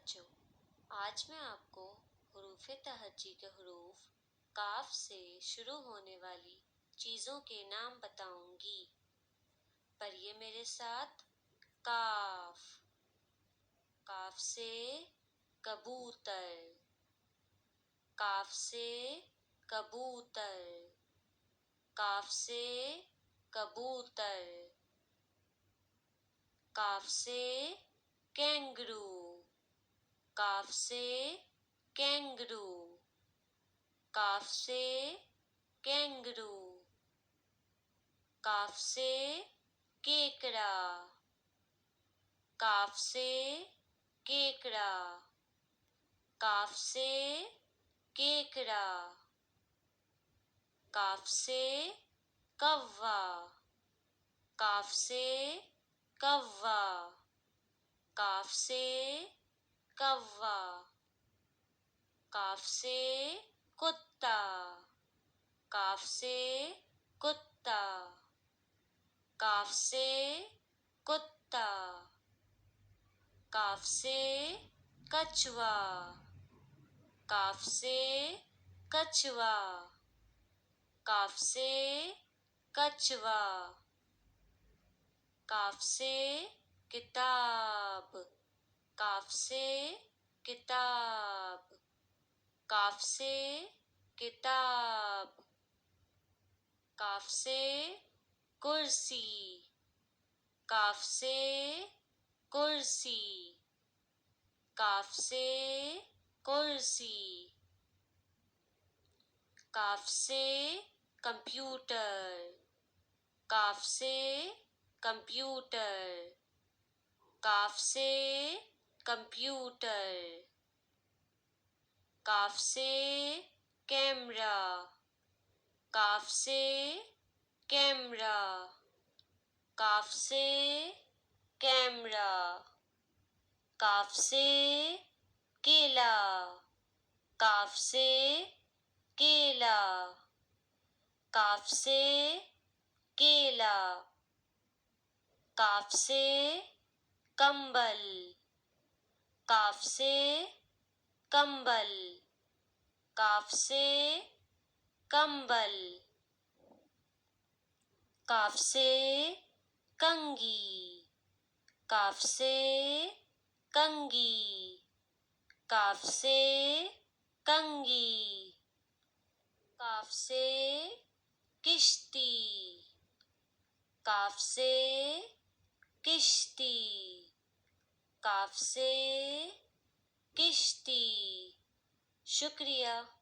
बच्चों, आज मैं आपको हुरूफ़े तहज्जी के हुरूफ काफ से शुरू होने वाली चीज़ों के नाम बताऊंगी। पढ़िए मेरे साथ। काफ। काफ से कबूतर। काफ से कबूतर। काफ से कबूतर। काफ से कैंगरू। काफ से कैंगरू। काफ से कैंगरू। काफ से केकड़ा। काफ से केकड़ा। काफ से केकड़ा। काफ से कौवा। काफ से कौवा। काफ से कौवा। काफ से कुत्ता। काफ से कुत्ता। काफ से कुत्ता। काफ से कछुआ। काफ से कछुआ। काफ से कछुआ। काफ से किताब। काफ से किताब। काफ से किताब। काफ से कुर्सी। काफ से कुर्सी। काफ से कुर्सी। काफ से कंप्यूटर। काफ से कंप्यूटर। काफ से कंप्यूटर। काफ से कैमरा। काफ से कैमरा। काफ से कैमरा। काफ से केला। काफ से केला। काफ से केला। काफ से कंबल। काफ से कंबल। काफ से कंबल। काफ से कंघी। काफ से कंघी। काफ से कंघी। काफ से किश्ती। काफ से किश्ती। काफ से किश्ती। शुक्रिया।